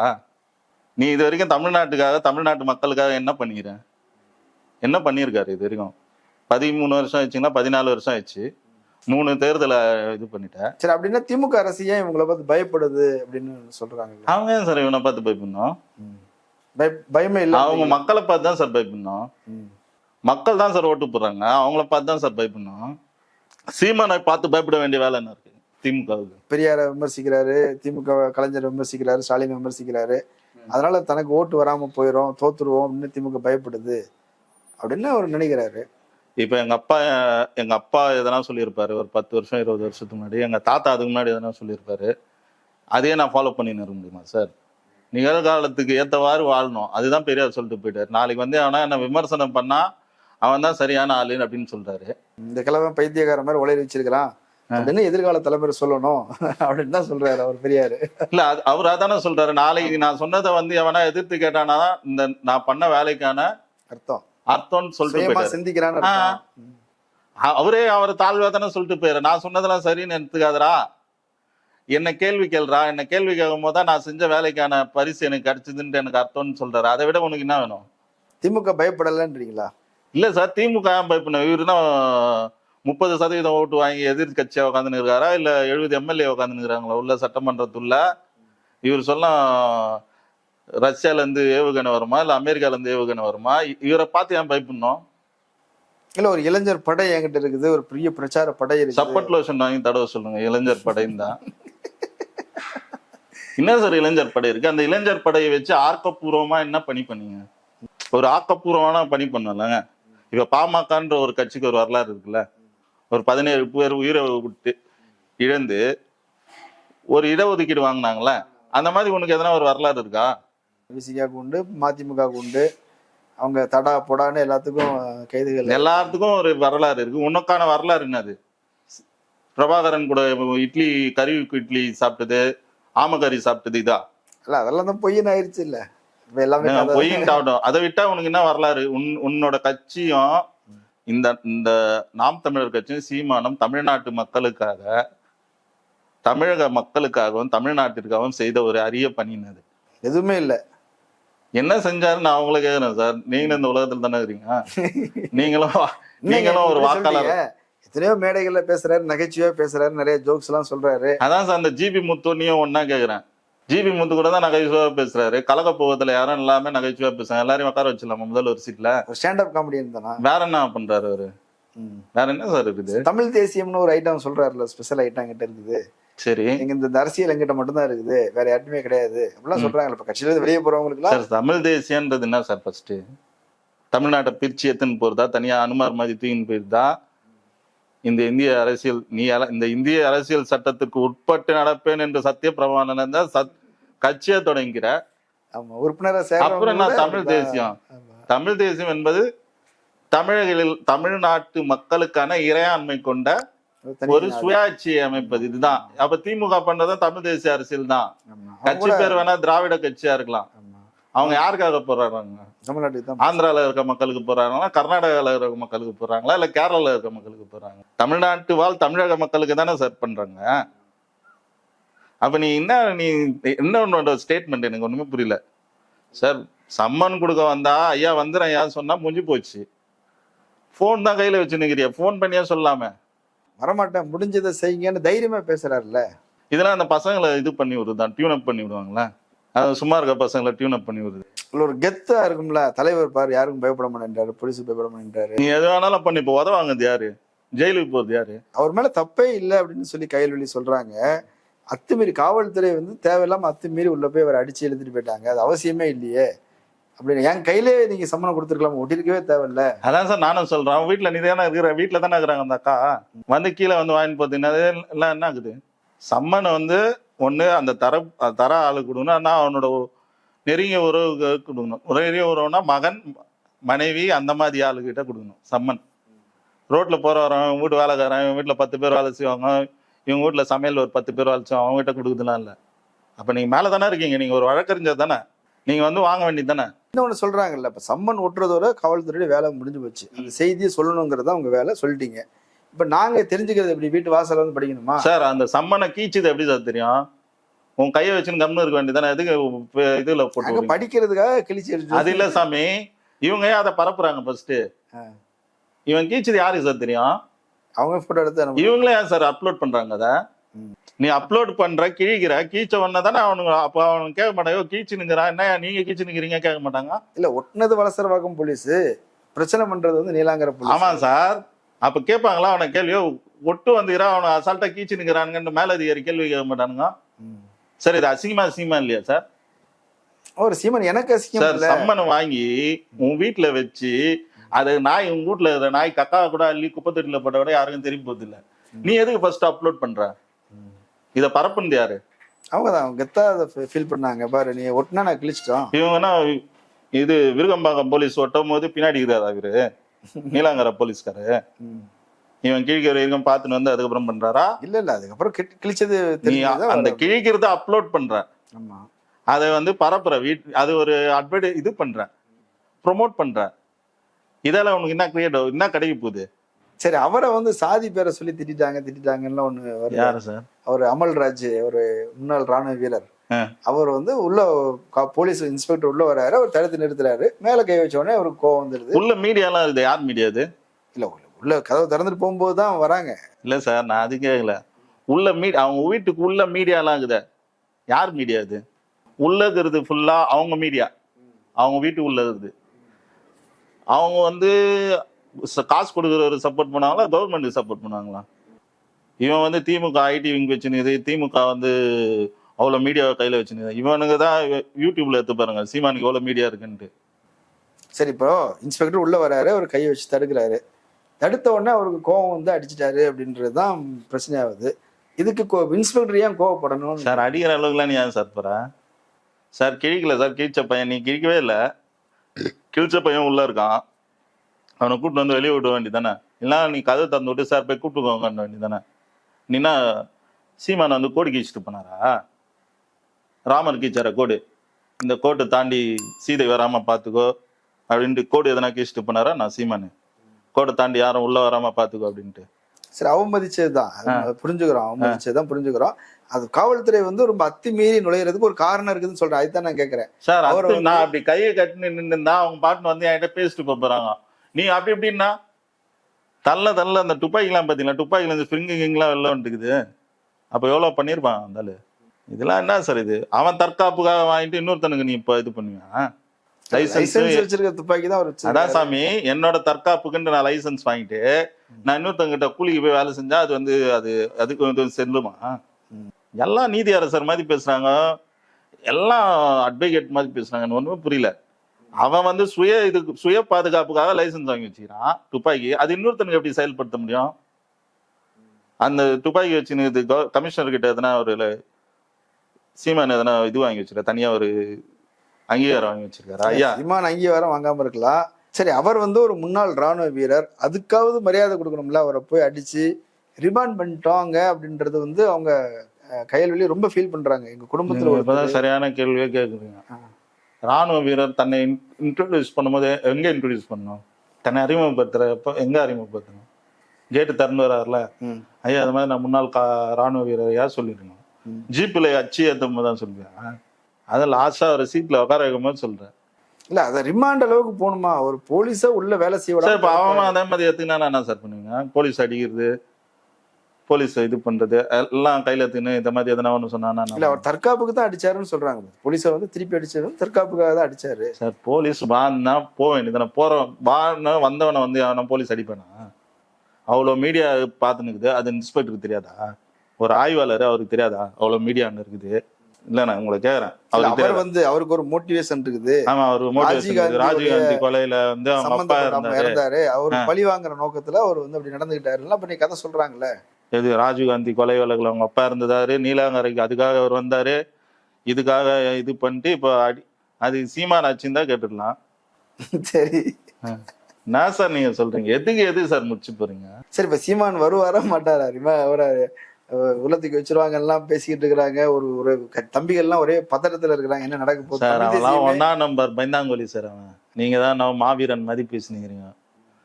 நீ இது வரைக்கும் தமிழ்நாட்டுக்காக, தமிழ்நாட்டு மக்களுக்காக என்ன பண்ணிக்கிற? என்ன பண்ணியிருக்காரு இது வரைக்கும்? 13 வருஷம் ஆயிடுச்சுங்களா? 14 வருஷம் ஆயிடுச்சு. 3 தேர்தலை இது பண்ணிட்டேன். சரி, அப்படின்னா திமுக அரசு ஏன் இவங்களை பார்த்து பயப்படுது அப்படின்னு சொல்றாங்க? அவங்க ஏன் சார் இவனை பார்த்து பயப்படணும்? பயமே இல்லை. அவங்க மக்களை பார்த்து தான் சார் பயப்படணும். மக்கள் தான் சார் ஓட்டு போடுறாங்க, அவங்கள பார்த்து தான் சார் பயப்படணும். சீமானை பார்த்து பயப்பட வேண்டிய வேலை என்ன இருக்கு திமுகவுக்கு? பெரியாரை விமர்சிக்கிறாரு, திமுக கலைஞர் விமர்சிக்கிறாரு, ஸ்டாலின் விமர்சிக்கிறாரு. அதனால தனக்கு ஓட்டு வராம போயிடும், தோத்துருவோம் அப்படின்னு திமுக பயப்படுது அப்படின்னு அவர் நினைக்கிறாரு. இப்ப எங்க அப்பா எதனா சொல்லியிருப்பாரு ஒரு 10 வருஷம் 20 வருஷத்துக்கு முன்னாடி, எங்க தாத்தா அதுக்கு முன்னாடி எதனா சொல்லியிருப்பாரு. அதையே நான் ஃபாலோ பண்ணின்னு இருக்க முடியுமா சார்? நிகழ்காலத்துக்கு ஏற்றவாறு வாழணும், அதுதான் பெரியார் சொல்லிட்டு போயிட்டாரு. நாளைக்கு வந்து அவனா என்ன விமர்சனம் பண்ணா அவன் தான் சரியான ஆளு அப்படின்னு சொல்றாரு. இந்த கிழமை பைத்தியக்கார மாதிரி உலகி வச்சிருக்கிறான் அப்படின்னு எதிர்கால தலைமுறை சொல்லணும் அப்படின்னு தான் சொல்றாரு அவர் பெரியாரு. இல்ல, அவர் அதானே சொல்றாரு. நாளைக்கு நான் சொன்னதை வந்து எவனா எதிர்த்து கேட்டானா இந்த நான் பண்ண வேலைக்கான அர்த்தம்னு சொல்லிட்டு சிந்திக்கிறான்னு. அவர் தாழ்வா தானே சொல்லிட்டு போயிரு. நான் சொன்னதெல்லாம் சரின்னு எடுத்துக்காதரா, என்ன கேள்வி கேள்றா, என்ன கேள்வி கேட்கும் போதுதான் நான் செஞ்ச வேலைக்கான பரிசு எனக்கு கிடைச்சதுன்னு எனக்கு அர்த்தம்னு சொல்றாரு. அதை விட உனக்கு என்ன வேணும்? திமுக பயப்படலன்றீங்களா? இல்ல சார், திமுக பயப்படணும். இவருன்னா 30% ஓட்டு வாங்கி எதிர்கட்சியா உட்காந்துன்னு இருக்காரா, இல்ல 70 எம்எல்ஏ உட்காந்துன்னு இருக்கிறாங்களா உள்ள சட்டமன்றத்துள்ள? இவர் சொல்ல ரஷ்யால இருந்து ஏவுகணை வருமா, இல்ல அமெரிக்கால இருந்து ஏவுகணை வருமா? இவரை பார்த்து ஏன் பயப்படணும்? இல்ல, ஒரு இளைஞர் படை என்கிட்ட இருக்குது, ஒரு பெரிய பிரச்சார படை இருக்கு. சப்போர்ட் லோஷன் வாங்கி தடவை சொல்லுங்க. இளைஞர் படைன்னு தான். என்ன சார் இளைஞர் படை இருக்கு? அந்த இளைஞர் படையை வச்சு ஆக்கப்பூர்வமா என்ன பணி பண்ணீங்க? ஒரு ஆக்கப்பூர்வமான பணி பண்ணலங்க. இப்ப பாமகன்ற ஒரு கட்சிக்கு ஒரு வரலாறு இருக்குல்ல. ஒரு 17 பேர் உயிரை விட்டு இழந்து ஒரு இடஒதுக்கீடு வாங்கினாங்களே, அந்த மாதிரி உனக்கு எதனா ஒரு வரலாறு இருக்கா? விசிகாவுக்கு உண்டு, மதிமுகவுக்கு உண்டு. அவங்க தடா பொடான்னு எல்லாத்துக்கும் கைதுகள், எல்லாத்துக்கும் ஒரு வரலாறு இருக்கு. உனக்கான வரலாறு என்னது? பிரபாகரன் கூட இட்லி சாப்பிட்டது, ஆமகறி சாப்பிட்டது, இதா? இல்ல, அதெல்லாம் தான் பொய்ன்னு ஆயிடுச்சு. இல்ல, பொய்யின்ட்டாகட்டும். அதை விட்டா உனக்கு என்ன வரலாறு? உன்னோட கட்சியும் இந்த நாம் தமிழர் கட்சியும் சீமானும் தமிழ்நாட்டு மக்களுக்காக, தமிழக மக்களுக்காகவும் தமிழ்நாட்டிற்காகவும் செய்த ஒரு அரிய பணினது எதுவுமே இல்லை. என்ன செஞ்சாருன்னு நான் அவங்கள கேக்குறேன் சார். நீங்களும் இந்த உலகத்துல தானே இருக்கீங்க. நீங்களும் ஒரு வாக்காளர். எத்தனையோ மேடைகள்ல பேசுறாரு, நகைச்சுவையா பேசுறாரு, நிறைய ஜோக்ஸ் எல்லாம் சொல்றாரு. அதான் சார், அந்த ஜிபி முத்துனையும் ஒன்னா கேக்குறேன். ஜிபி முத்து கூட தான் நகைச்சுவையா பேசுறாரு. கலக போகத்துல யாரும் எல்லாமே நகைச்சுவையா பேசுறாங்க. எல்லாரையும் உட்கார வச்சிடலாமா முதல்ல ஒரு சீட்ல? ஸ்டாண்டப் காமெடியன் தானா? வேற என்ன பண்றாரு அவரு? வேற என்ன சார் இருக்குது? தமிழ் தேசியம்னு ஒரு ஐட்டம் சொல்றாருல, ஸ்பெஷல் ஐட்டம் கிட்ட இருக்குது. சரி, எங்க இந்த அரசியல் எங்கிட்ட மட்டும்தான் இருக்குது, வேற யாருமே கிடையாது அப்படிலாம் சொல்றாங்க. இப்ப கட்சியில இருந்து வெளியே போறவங்களுக்கு எல்லாம் சார் தமிழ் தேசியன்றது என்ன சார்? ஃபர்ஸ்ட் தமிழ்நாட்டை பிரிச்சு எத்துன்னு போறதா, தனியா அனுமார் மாதிரி தூக்கின்னு போயிருந்தா, இந்த இந்திய அரசியல் இந்த இந்திய அரசியல் சட்டத்துக்கு உட்பட்டு நடப்பேன் என்று சத்திய பிரமாணம் தான் கட்சியா தொடங்கிற. ஆமா, உறுப்பினரா அப்புறம் நான் தமிழ் தேசியம். தமிழ் தேசியம் என்பது தமிழ்நாட்டு மக்களுக்கான இறையாண்மை கொண்ட ஒரு சுயாட்சியை அமைப்பது, இதுதான். அப்ப திமுக பண்றதும் தமிழ் தேசிய அரசியல் தான். கட்சி பேர் வேணா திராவிட கட்சியா இருக்கலாம். அவங்க யாருக்காக போராடுறாங்க? தமிழ்நாட்டுக்கு தான். ஆந்திரால இருக்க மக்களுக்கு போறாங்களா, கர்நாடகால இருக்க மக்களுக்கு போறாங்களா, இல்ல கேரளால இருக்க மக்களுக்கு போறாங்க? தமிழ்நாட்டு வாழ் தமிழக மக்களுக்கு தானே சார் பண்றாங்க. அப்ப நீ என்ன ஸ்டேட்மெண்ட் எனக்கு ஒண்ணுமே புரியல சார். சம்மன் கொடுக்க வந்தா ஐயா வந்துடுறேன் ஐயா சொன்னா முடிஞ்சு போச்சு. போன் தான் கையில வச்சு நிக்கிறியா, போன் பண்ணியா சொல்லாம வரமாட்டேன், முடிஞ்சதை செய்யுங்கன்னு தைரியமா பேசுறாருல்ல. இதெல்லாம் அந்த பசங்களை இது பண்ணி விடுதான், டியூன் அப் பண்ணி விடுவாங்களா? அது சும்மா இருக்க பசங்களை டியூன் அப் பண்ணி விடுது. ஒரு கெத்தா இருக்கும்ல, தலைவர் பாரு யாருக்கும் பயப்பட மாட்டேன்றாரு, போலீஸ் பயப்பட மாட்டேன்றாரு. நீ எது வேணாலும் பண்ணி இப்போ உதவாங்கது யாரு? ஜெயிலுக்கு போறது யாரு? அவர் மேல தப்பே இல்லை அப்படின்னு சொல்லி கையல்வெளி சொல்றாங்க. அத்துமீறி காவல்துறை தேவையில்லாம அத்துமீறி உள்ள போய் அவர் அடிச்சு எழுதிட்டு போயிட்டாங்க. அது அவசியமே இல்லையே அப்படின்னு. என் கையிலே நீங்க சம்மணம் கொடுத்துருக்கலாம், ஒட்டிருக்கவே தேவையில்ல. அதான் சார் நானும் சொல்றேன். அவன் வீட்டுல நீ தானே இருக்கிற, வீட்டுல தானே இருக்கிறாங்க அந்த அக்கா. கீழே வாங்கிட்டு போத்தீங்கன்னா எல்லாம் என்ன ஆகுது? சம்மனை ஒண்ணு அந்த தர ஆளு கொடுக்கணும், அவனோட நெருங்கிய உறவு கொடுக்கணும். நெருங்கிய உறவுனா மகன் மனைவி அந்த மாதிரி ஆளுகிட்ட கொடுக்கணும் சம்மன். ரோட்ல போற வரவன், இவங்க வீட்டு வேலைக்காரன், இவங்க வீட்டுல 10 பேர் வேலை செய்வாங்க, இவங்க வீட்டுல சமையல் ஒரு 10 பேர் வேலை செய்வாங்க, அவங்க கிட்ட கொடுக்குதுலாம் இல்ல. அப்ப நீங்க மேல தானே இருக்கீங்க, நீங்க ஒரு வழக்கறிஞர் தானே, நீங்க வாங்க வேண்டியது தானே. இன்னொன்னு சொல்றாங்கல்ல, இப்ப சம்மன் ஒட்டுறதோட காவல்துறையோட வேலை முடிஞ்சு போச்சு. அந்த செய்தியை சொல்லணுங்கிறதா உங்க வேலை, சொல்லிட்டீங்க. இப்ப நாங்க தெரிஞ்சுக்கிறது எப்படி? வீட்டு வாசல படிக்கணுமா சார்? அந்த சம்மனை கீச்சுது எப்படி சார் தெரியும்? உன் கையை வச்சுன்னு கம்னு இருக்க வேண்டியதானே. எதுக்கு இதுல போட்டு படிக்கிறதுக்காக கிழிச்சு? அது இல்ல சாமி, இவங்க அதை பரப்புறாங்க. ஃபர்ஸ்ட் இவன் கீச்சது யாருக்கு சார் தெரியும்? அவங்க போட்டோ எடுத்து இவங்களே ஏன் சார் அப்லோட் பண்றாங்க? அத நீ அப்லோட் பண்ற, கீச்ச உடனே தானே அவனுங்க. அப்ப அவனுக்கு கேட்க மாட்டாங்க, கீச்சுனுங்கிறான் என்ன நீங்க கீச்சுனுங்கிறீங்க, கேட்க மாட்டாங்க. இல்ல, ஒட்டுனது வலசரவாக்கம் போலீஸ், பிரச்சனை பண்றது நீலாங்கர போலீஸ். ஆமா சார். அப்ப கேட்பாங்களா அவனை கேள்வியோ? ஒட்டு வந்துக்கிறா அவனை அசால்ட்டா கீச்சுனுங்கிறானுங்கன்னு மேல அதிகாரி கேள்வி கேட்க மாட்டானுங்க. சார் இது அசிங்கமா இல்லையா சார்? ஒரு சீமன் எனக்கு சார் சம்மனை வாங்கி உன் வீட்டுல வச்சு அது நாய், உங்க வீட்டுல இருக்கிற நாய் கக்கா கூட அள்ளி குப்பை தொட்டில போட்ட கூட யாருக்கும் தெரிய போகுது இல்ல. நீ எதுக்கு ஃபர்ஸ்ட் அப்லோட் பண்ற? இத பரப்புனது யாரு? அவங்கதான் கெத்தா ஃபீல் பண்ணாங்க. பாரு நீ ஒட்டினா நான் கிழிச்சிட்டோம். இவங்கன்னா இது விருகம்பாக்கம் போலீஸ் ஒட்டும் போது பின்னாடி இருக்கிறாரா இவரு? நீலாங்கர போலீஸ்காரு. இவன் கிழிக்கிற வரைக்கும் பாத்துன்னு அதுக்கப்புறம் பண்றாரா? இல்ல அதுக்கப்புறம் கிழிச்சது அந்த கிழிக்கிறத அப்லோட் பண்ற. ஆமா, அதை பரப்புற அது ஒரு அட்வர்டைஸ் இது பண்ற, ப்ரொமோட் பண்ற. இதெல்லாம் உனக்கு என்ன கிரியேட், என்ன கிடைக்க போகுது? சரி, அவரை சாதி பேரை சொல்லி திட்டாங்கன்னு ஒண்ணு. யாரு சார்? அவர் அமல்ராஜ், ஒரு முன்னாள் ராணுவ வீரர். அவர் உள்ள போலீஸ் இன்ஸ்பெக்டர் உள்ள வர்றாரு, அவர் தடுத்து நிறுத்துறாரு. மேல கை வச்ச உடனே அவருக்கு கோவம் வந்துருது. உள்ள மீடியாலாம் இருக்குது. யார் மீடியா அது? இல்ல, உள்ள கதவு திறந்துட்டு போகும்போது தான் வராங்க. இல்ல சார், நான் அது கேட்கல. உள்ள அவங்க வீட்டுக்கு உள்ள மீடியாலாம் இருக்குது. யார் மீடியா அது? உள்ள இருக்கிறது ஃபுல்லா அவங்க மீடியா. அவங்க வீட்டுக்கு உள்ள இருக்குது. அவங்க காசு கொடுக்குறவரு சப்போர்ட் பண்ணுவாங்களா, கவர்மெண்ட் சப்போர்ட் பண்ணுவாங்களா? இவன் திமுக ஐடி விங் வச்சுன்னு, திமுக அவ்வளவு மீடியாவை கையில வச்சுன்னு, இவனுக்கு தான் யூடியூப்ல எடுத்து பாருங்க சீமானுக்கு எவ்வளவு மீடியா இருக்குன்ட்டு. சரி, இப்போ இன்ஸ்பெக்டர் உள்ள வராரு, அவர் கையை வச்சு தடுக்கிறாரு. தடுத்த உடனே அவருக்கு கோவம் அடிச்சிட்டாரு அப்படின்றதுதான் பிரச்சனை ஆகுது. இதுக்கு இன்ஸ்பெக்டர் ஏன் கோவப்படணும் சார்? அடிக்கிற அளவுக்குலாம் நீ ஏன் சார் போற சார்? கிழிக்கல சார், கிழிச்ச பையன் நீ கிழிக்கவே இல்லை. கிழிச்ச பையன் உள்ள இருக்கான், அவனை கூப்பிட்டு வெளியே விட வேண்டியதானே? இல்லைன்னா நீ கதை தந்து விட்டு சார் போய் கூப்பிட்டுக்கோங்க வேண்டியதானே? நீனா சீமான் கோடு கீச்சிட்டு போனாரா? ராமர் கீச்சார கோடு, இந்த கோட்டை தாண்டி சீதை வராம பாத்துக்கோ அப்படின்ட்டு கோடு எதனா கீச்சிட்டு போனாரா? நான் சீமானு கோட்டை தாண்டி யாரும் உள்ள வராம பாத்துக்கோ அப்படின்ட்டு. சரி, அவமதிச்சதுதான் புரிஞ்சுக்கிறோம், அவமதிச்சதுதான் புரிஞ்சுக்கிறோம். அது காவல்துறை ரொம்ப அத்துமீறி நுழையிறதுக்கு ஒரு காரணம் இருக்குதுன்னு சொல்றேன். அதுதான் நான் கேட்கறேன் சார். நான் அப்படி கையை கட்டினு நின்றுந்தா அவங்க பாட்டுன்னு என்கிட்ட பேசிட்டு போறாங்க. நீ அப்படி எப்படின்னா தள்ள அந்த துப்பாக்கிலாம் பாத்தீங்களா? துப்பாக்கில ஸ்பிரிங்கிங்லாம் வெளில வந்துட்டுக்குது. அப்ப எவ்வளவு பண்ணிருப்பான் அந்த இதெல்லாம் என்ன சார்? இது அவன் தற்காப்புக்காக வாங்கிட்டு இன்னொருத்தனுக்கு நீ இப்ப இது பண்ணுவியா? லைசன்ஸ் வச்சிருக்க துப்பாக்கி தான். அதான் சாமி, என்னோட தற்காப்புக்குன்னு நான் லைசன்ஸ் வாங்கிட்டு நான் இன்னொருத்தங்கிட்ட கூலிக்கு போய் வேலை செஞ்சா அது அதுக்கு செல்லுமா? எல்லாம் நீதி அரசர் மாதிரி பேசுறாங்க, எல்லாம் அட்வொகேட் மாதிரி பேசுறாங்கன்னு ஒண்ணுமே புரியல. அவன் வந்து சுய பாதுகாப்புக்காக லைசன்ஸ் வாங்கி வச்சுக்கிறான் துப்பாக்கி. அது இன்னொருத்தனுக்கு எப்படி செயல்படுத்த முடியும்? அந்த துப்பாக்கி வச்சுன்னு இது கமிஷனர் கிட்ட எதனா ஒரு சீமான் எதனா இது வாங்கி வச்சிருக்காரு, தனியா ஒரு அங்கீகாரம் வாங்கி வச்சிருக்காரு? ஐயா சீமான் அங்கீகாரம் வாங்காம இருக்கலாம். சரி, அவர் வந்து ஒரு முன்னாள் ராணுவ வீரர், அதுக்காவது மரியாதை கொடுக்கணும்ல. அவரை போய் அடிச்சு ரிமாண்ட் பண்ணிட்டாங்க அப்படின்றது வந்து அவங்க கையல்வெளி ரொம்ப ஃபீல் பண்றாங்க. எங்க குடும்பத்துல இப்பதான் சரியான கேள்வியே கேக்குறீங்க. ராணுவ வீரர் தன்னை இன்ட்ரோடியூஸ் பண்ணும்போது எங்க இன்ட்ரோடியூஸ் பண்ணணும்? தன்னை அறிமுகப்படுத்துறப்ப எங்க அறிமுகப்படுத்தணும்? கேட்டு திறந்து வர்றாருல, ஐயா அது மாதிரி நான் முன்னாள் ராணுவ வீரரையா சொல்லிருக்கணும். ஜீப்ல அச்சு ஏற்றும் போது தான் சொல்லுவேன். அதை லாஸ்டா ஒரு சீட்ல உட்கார வைக்கும் போது சொல்றேன். இல்ல அத ரிமாண்ட் அளவுக்கு போகணுமா? ஒரு போலீஸா உள்ள வேலை செய்ய சார். இப்ப அவன் அதே மாதிரி எடுத்துக்கினா என்ன சார் பண்ணுவீங்க? போலீஸ் அடிக்கிறது, போலீஸ் இது பண்றது எல்லாம் கையில எடுத்துன்னு இந்த மாதிரி எதனா ஒண்ணு சொன்னா? இல்ல, அவர் தற்காப்புக்கு தான் அடிச்சாருன்னு சொல்றாங்க. போலீஸை வந்து திருப்பி அடிச்சது தற்காப்புக்காக தான் அடிச்சாரு சார். போலீஸ் வான்னா போக வேண்டியது, போறோம் வான்னு வந்தவனை வந்து அவனை போலீஸ் அடிப்பானா? அவ்வளவு மீடியா பார்த்துனுக்குது, அது இன்ஸ்பெக்டருக்கு தெரியாதா? ஒரு ஆய்வாளர் அவருக்கு தெரியாதா அவ்வளவு மீடியா அங்க இருக்குது? இல்ல நான் உங்களை கேக்குறேன். அவர் வந்து அவருக்கு ஒரு மோட்டிவேஷன் இருக்குது. ஆமா, அவருக்கு மோட்டிவேஷன். ராஜீவ்காந்தி கொலையில வந்து அவங்க அப்பா இருந்தாரு, அவர் பழி வாங்குற நோக்கத்துல அவர் வந்து அப்படி நடந்துகிட்டாரு. அப்ப நீ கதை சொல்றாங்கல்ல, இது ராஜீவ்காந்தி கொலை வழக்குல அவங்க அப்பா இருந்ததாரு, நீலாங்கரைக்கு அதுக்காக அவர் வந்தாரு, இதுக்காக இது பண்ணிட்டு இப்போ அது சீமான் ஆச்சுன்னு தான் கேட்டுடலாம். சரி, என்ன சார் நீங்க சொல்றீங்க? எது சார் முடிச்சு போறீங்க? சரி, இப்ப சீமான் வருவாரா மாட்டாரா? அவரை உள்ளத்துக்கு வச்சிருவாங்க எல்லாம் பேசிக்கிட்டு இருக்கிறாங்க. ஒரு தம்பிகள் எல்லாம் ஒரே பதட்டத்துல இருக்கிறாங்க, என்ன நடக்க போகுது சார்? அவன்லாம் 1ஆம் நம்பர் பயந்தாங்கோலி சார். அவன் நீங்க தான் நம்ம மாவீரன் மாதிரி பேசினீங்க.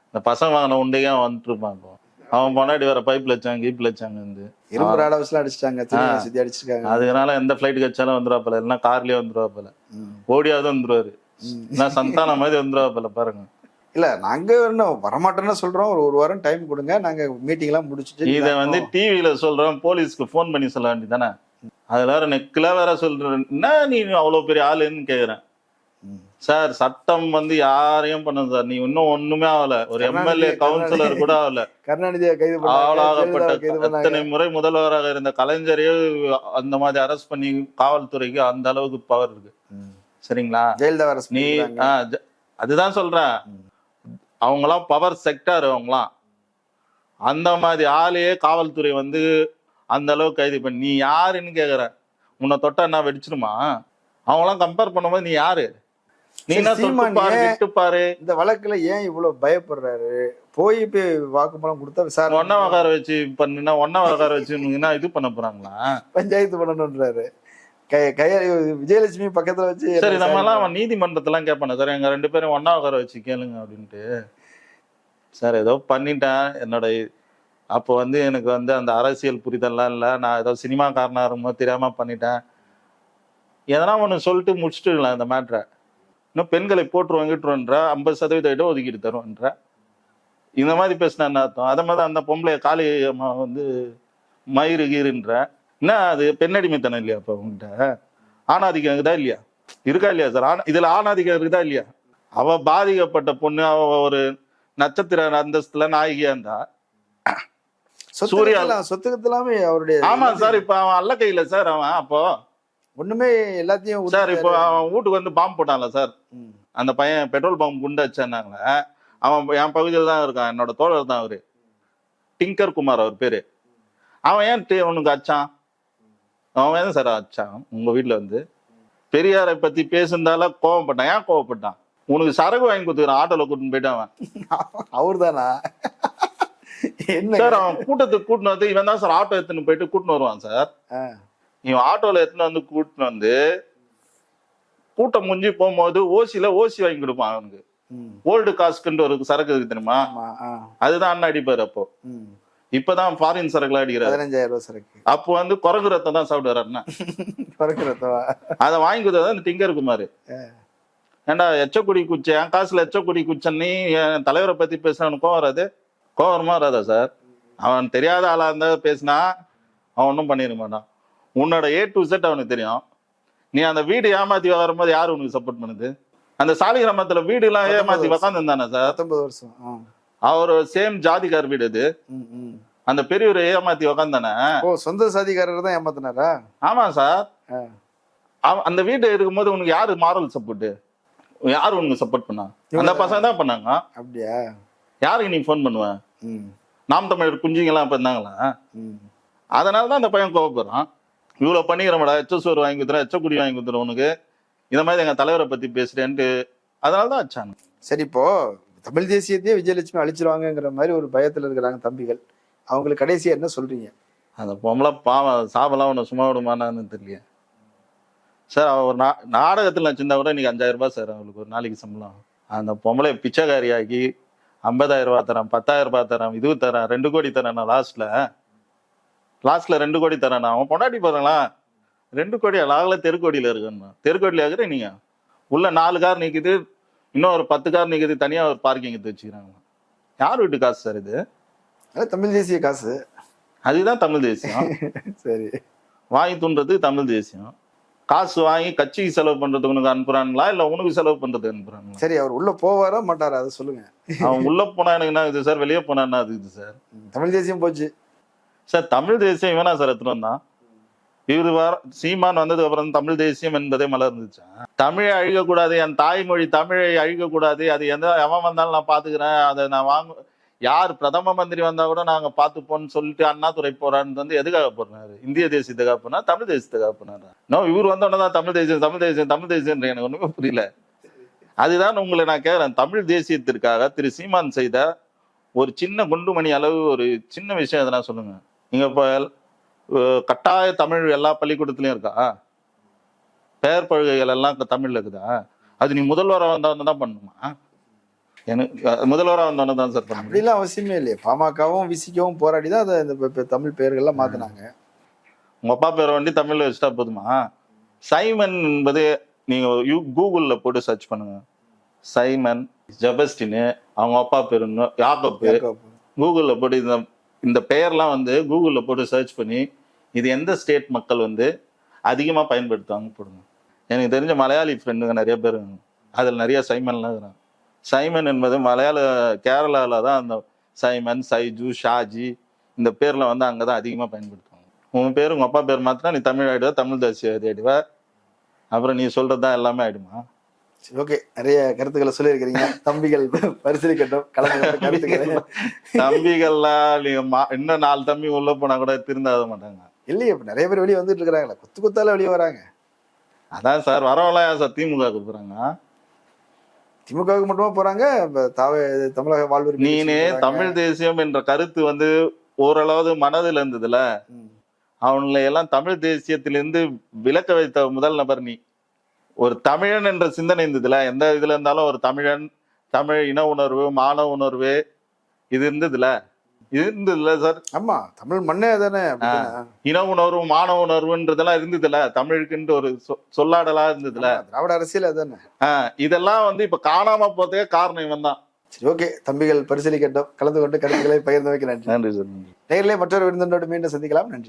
இந்த பசங்க வாங்கின உண்டையா வந்துட்டு இருப்பான். இப்போ அவன் முன்னாடி வர பைப்ல வச்சாங்க, கீப்ல வச்சாங்க, வந்து இரும்பு ராடவஸ்லாம் அடிச்சிட்டாங்க, சுத்தி அடிச்சிருக்காங்க. அதனால எந்த ஃபிளைட் கட்சாலும் வந்துருவாப்பல, இல்லைன்னா கார்லயே வந்துருவாப்பல, ஓடியாவது வந்துருவாரு, நான் சந்தானம் மாதிரி வந்துருவாப்பல. பாருங்க. இல்ல நாங்க இன்னும் வரமாட்டோம்னு சொல்றோம். ஒரு வாரம் டைம் கொடுங்க, நாங்க மீட்டிங் எல்லாம் முடிச்சுட்டு. இதை வந்து டிவியில சொல்றோம், போலீஸ்க்கு போன் பண்ணி சொல்ல வேண்டியதானே? அதுல வேற நெக்கில வேற சொல்றேன், என்ன நீ அவ்வளவு பெரிய ஆளுன்னு கேக்குறேன். சார், சட்டம் வந்து யாரையும் பண்ணுது சார். நீ இன்னும் ஒண்ணுமே ஆகல, ஒரு எம்எல்ஏ கவுன்சிலர் கூட ஆகல. கருணாநிதியை கைது ஆளாகப்பட்ட எத்தனை முறை முதல்வராக இருந்த கலைஞரையே அந்த மாதிரி அரெஸ்ட் பண்ணி காவல்துறைக்கு அந்த அளவுக்கு பவர் இருக்கு. சரிங்களா? நீ அதுதான் சொல்றேன், அவங்களாம் பவர் செக்டார். அவங்களாம் அந்த மாதிரி ஆளையே காவல்துறை வந்து அந்த அளவுக்கு கைது பண்ணி நீ யாருன்னு கேக்குற? உன்னை தொட்டா என்ன வெடிச்சிருமா? அவங்களாம் கம்பேர் பண்ணும்போது நீ யாரு? நீ என்ன பாரு. இந்த வழக்குல ஏன் இவ்வளவு பயப்படுறாரு? போய் வாக்குமூலம் கொடுத்தா விசாரணை ஒன்னா உட்கார வச்சு பண்ணுனா ஒன்னா உட்கார வச்சு இது பண்ண போறாங்களா? பஞ்சாயத்து பண்ணணும்ன்றாரு. விஜயலட்சுமி பக்கத்துல வச்சு. சரி, நம்ம எல்லாம் அவன் நீதிமன்றத்தெல்லாம் கேட்பானே சார், எங்க 2 பேரும் ஒன்னா உட்கார வச்சு கேளுங்க அப்படின்ட்டு. சார், ஏதோ பண்ணிட்டேன் என்னோட. அப்போ வந்து எனக்கு வந்து அந்த அரசியல் புரிதல்லாம் இல்லை, நான் ஏதோ சினிமாக்காரனா இருக்கும்போது தெரியாம பண்ணிட்டேன், எதனா ஒன்று சொல்லிட்டு முடிச்சுட்டுக்கலாம் இந்த மேட்ரை. இன்னும் பெண்களை போட்டுருவாங்கிட்டுருன்ற 50% இடம் ஒதுக்கிட்டு தருவோன்ற இந்த மாதிரி பேசினா என்ன அர்த்தம்? அதே மாதிரி அந்த பொம்பளை காளி அம்மா வந்து மயிறு கீருன்ற என்ன, அது பெண்ணடிமைத்தனம் இல்லையா? அப்ப உங்ககிட்ட ஆணாதிக்கம் இருக்குதா இல்லையா? இருக்கா இல்லையா சார்? இதுல ஆணாதிக்கம் இருக்குதா இல்லையா? அவ பாதிக்கப்பட்ட பொண்ணு, அவ ஒரு நட்சத்திர அந்தஸ்துல நாயகியா இருந்தா சூர்யா சொத்துக்கலாமே அவருடைய. ஆமா சார், இப்ப அவன் அல்ல கையில சார். அவன் அப்போ ஒண்ணுமே எல்லாத்தையும் சார். இப்போ அவன் வீட்டுக்கு வந்து பாம்பு போட்டான்ல சார், அந்த பையன் பெட்ரோல் பம்ப் குண்டு வச்சானாங்களே, அவன் என் பகுதியில் தான் இருக்கான், என்னோட தோழர் தான் அவரு, டிங்கர் குமார் அவர் பேரு. அவன் ஏன் உனக்கு அச்சான்? அவன் ஏன் சார் அச்சான்? உங்க வீட்டுல வந்து பெரியாரை பத்தி பேசுந்தால கோவப்பட்டான். ஏன் கோவப்பட்டான்? உனக்கு சரகு வாங்கி கொடுத்துக்கிறான், ஆட்டோல கூட்டின்னு போயிட்டு. அவன் அவர் தானா சார்? அவன் கூட்டத்துக்கு கூட்டின்னு வந்து இவன் தான் சார் ஆட்டோ எடுத்துன்னு போயிட்டு கூட்டின்னு வருவான் சார். இவன் ஆட்டோல எடுத்துன்னு வந்து கூட்டின்னு வந்து கூட்டம் முடிஞ்சு போகும்போது ஓசி வாங்கி கொடுப்பான் அவனுக்கு. ஓல்டு காஸ்ட்ன்ற ஒரு சரக்கு இருக்கு தெரியுமா? அதுதான் அண்ணன் அடிப்பாரு. அப்போ இப்பதான் ஃபாரின் சரக்குலாம் அடிக்கிறாரு, 15,000 ரூபாய் சரக்கு. அப்போ வந்து குரங்கு ரத்தம் தான் சாப்பிடுவாரு அண்ணா. அதை வாங்கி கொடுத்தா இந்த டிங்கர் குமாரு. ஏண்டா எச்சக்குடி குச்ச, என் காசுல எச்சக்குடி குச்சன்னு என் தலைவரை பத்தி பேசினவனுக்கு கோவம் வராது? கோவரமா வராதா சார்? அவன் தெரியாத ஆளா இருந்தா பேசினா அவன் ஒன்றும் பண்ணிட மாட்டான். உன்னோட A to Z அவனுக்கு தெரியும். நீ அந்த வீடு ஏமாத்தி வரும்போது யாரு உனக்கு சப்போர்ட் பண்ணுது? அந்த சாலிகிராமத்துல வீடு எல்லாம் ஏமாத்தி உக்காந்து இருந்தானே சார் 19 வருஷம். அவர் சேம் ஜாதிகார் வீடு அது. அந்த பெரியவரை ஏமாத்தி உக்காந்தானே. ஓ, சொந்த சாதிக்காரர் தான் ஏமாத்தினாரா? ஆமா சார். அந்த வீட்டு இருக்கும்போது உனக்கு யாரு மாரல் சப்போர்ட், யாரு உனக்கு சப்போர்ட் பண்ணா? அந்த பசங்க தான் பண்ணாங்க. அப்படியா? யாருக்கு நீ போன் பண்ணுவேன்? நாம் தமிழர் குஞ்சிங்கெல்லாம் இப்ப இருந்தாங்களா? அதனாலதான் அந்த பையன் கோவப்படுறான். இவ்வளவு பண்ணிக்கிறோம்டா, எச்சோறு வாங்கி கொடுத்துறேன், எச்சக்குடி வாங்கி கொடுத்துறேன் உனக்கு, இந்த மாதிரி எங்க தலைவரை பத்தி பேசுறேன்ட்டு அதனாலதான் வச்சாங்க. சரி, இப்போ தமிழ் தேசியத்தையே விஜயலட்சுமி அழிச்சிருவாங்கங்கிற மாதிரி ஒரு பயத்துல இருக்கிறாங்க தம்பிகள். அவங்களுக்கு கடைசியா என்ன சொல்றீங்க? அந்த பொம்பளை பாவம் சாபெல்லாம் ஒன்று சும்மா விடுமானான்னு தெரியல சார். அவர் நாடகத்தில் வச்சிருந்தா கூட இன்னைக்கு 5000 ரூபாய் சார் அவங்களுக்கு ஒரு நாளைக்கு சம்பளம். அந்த பொம்பளை பிச்சைக்காரியாக்கி 50,000 ரூபாய் தரேன், 10,000 ரூபாய் தரேன், இது தரேன், 2 கோடி தரேன். நான் லாஸ்ட்ல 2 கோடி தரேன். அவன் பொண்டாட்டி போறாங்களா 2 கோடி லாகல தெருக்கோடியில இருக்குன்னு. தெருக்கோடியில இருக்கிற நீங்க உள்ள 4 கார் நிக்குது, இன்னும் ஒரு 10 கார் நிக்குது, தனியா ஒரு பார்க்கிங் எடுத்து வச்சுக்கிறாங்க. யார் வீட்டு காசு சார் இது? தமிழ் தேசிய காசு. அதுதான் தமிழ் தேசியம். சரி, வாங்கி தூண்டுறது தமிழ் தேசியம். காசு வாங்கி கட்சிக்கு செலவு பண்றதுக்கு உனக்கு அனுப்புறாங்களா இல்ல உனக்கு செலவு பண்றது அனுப்புறாங்களா? சரி, அவர் உள்ள போவாரா மாட்டாரா அதை சொல்லுங்க. அவன் உள்ள போனா எனக்கு என்ன இது சார், வெளியே போனா என்ன இது சார்? தமிழ் தேசியம் போச்சு சார். தமிழ் தேசியம் வேணா சார் எடுத்துட்டு வந்தான். இவரு சீமான் வந்ததுக்கு அப்புறம் தமிழ் தேசியம் என்பதே மலர்ந்துச்சா? தமிழை அழிக்கக்கூடாது, என் தாய்மொழி தமிழை அழிக்கக்கூடாது, அது எவன் வந்தாலும் நான் பாத்துக்கிறேன், அதை நான் யார் பிரதம மந்திரி வந்தா கூட நாங்க பாத்துப்போம்னு சொல்லிட்டு அண்ணாதுரை போறான்னு வந்து எதுக்காக போறாரு? இந்திய தேசியத்துக்காக போனா தமிழ் தேசியத்துக்காக போனாரு? இவர் வந்தோடனே தமிழ் தேசியம் தமிழ் தேசியம் தமிழ் தேசியம் எனக்கு ஒண்ணுமே புரியல. அதுதான் உங்களை நான் கேட்கிறேன். தமிழ் தேசியத்திற்காக திரு சீமான் செய்த ஒரு சின்ன குண்டுமணி அளவு ஒரு சின்ன விஷயம் எதனா சொல்லுங்க. நீங்க இப்ப கட்டாய தமிழ் எல்லா பள்ளிக்கூடத்துலயும் இருக்கா? பெயர் பலகைகள் எல்லாம் தமிழ்ல இருக்குதா? அது நீ முதல்வராக வந்தவன தான் பண்ணுமா? எனக்கு முதல்வராக வந்தவன தான் சார் பண்ண. அப்படிலாம் அவசியமே இல்லையே. பாமகவும் விசிக்கவும் போராடிதான் அதை இந்த தமிழ் பெயர்கள்லாம் மாத்தினாங்க. உங்க அப்பா பேரை வண்டி தமிழ்ல வச்சுட்டா போதுமா? சைமன் என்பது நீங்க கூகுள்ல போட்டு சர்ச் பண்ணுங்க. சைமன் ஜெபஸ்டின், அவங்க அப்பா பேரு யாக்கோப்பு. கூகுள்ல போட்டு இந்த பெயர்லாம் வந்து கூகுள்ல போட்டு சர்ச் பண்ணி இது எந்த ஸ்டேட் மக்கள் வந்து அதிகமா பயன்படுத்துவாங்க போடுங்க. எனக்கு தெரிஞ்ச மலையாளி ஃப்ரெண்டுங்க நிறைய பேர், அதில் நிறைய சைமன்லாம் இருக்கிறாங்க. சைமன் என்பது கேரளாவில் தான் அந்த சைமன், சைஜு, ஷாஜி இந்த பேர்ல வந்து அங்கதான் அதிகமா பயன்படுத்துவாங்க. உன் பேர் உங்க அப்பா பேர் மாத்தினா நீ தமிழ் ஆயிடுவ, தமிழ் தேசியவாதி ஆயிடுவ, அப்புறம் நீ சொல்றதுதான் எல்லாமே ஆயிடுமா? சரி, ஓகே. நிறைய கருத்துக்களை சொல்லியிருக்கிறீங்க. தம்பிகள் பரிசீலிக்கட்டும் கருத்துக்களை. தம்பிகள்லாம் இன்னும் 4 தம்பி உள்ள போனா கூட திருந்தாத மாட்டாங்க. இல்லையே, இப்ப நிறைய பேர் வெளியே வந்துட்டு இருக்கிறாங்களா, கொத்து கொத்தால வெளியே வராங்க. அதான் சார், வரவெல்லாம் சார் திமுக போறாங்க. திமுகவுக்கு மட்டுமா போறாங்க? தமிழக வாழ்வு நீனே தமிழ் தேசியம் என்ற கருத்து வந்து ஓரளவு மனதில் இருந்ததுல, அவங்களை எல்லாம் தமிழ் தேசியத்திலிருந்து விலக்க வைத்த முதல் நபர் நீ. ஒரு தமிழன் என்ற சிந்தனை இருந்ததுல, எந்த இதுல இருந்தாலும் ஒரு தமிழன், தமிழ் இன உணர்வு, மானவ உணர்வு இது இருந்ததுல சார். ஆமா, தமிழ் மண்ணே தானே. இன உணர்வு, மானவ உணர்வுன்றதெல்லாம் இருந்ததுல, தமிழுக்குன்ட்டு ஒரு சொல்லாடலா இருந்ததுல. திராவிட அரசியல் அதானே. இதெல்லாம் வந்து இப்ப காணாம போதே காரணம் இவன் தான். சரி, ஓகே. தம்பிகள் பரிசீலிக்கட்டும். கலந்து கொண்டு கருத்துக்களை பகிர்ந்து வைக்க நன்றி. நன்றி சார். நேரிலே மற்றொரு விருந்தினோடு மீண்டும் சந்திக்கலாம். நன்றி.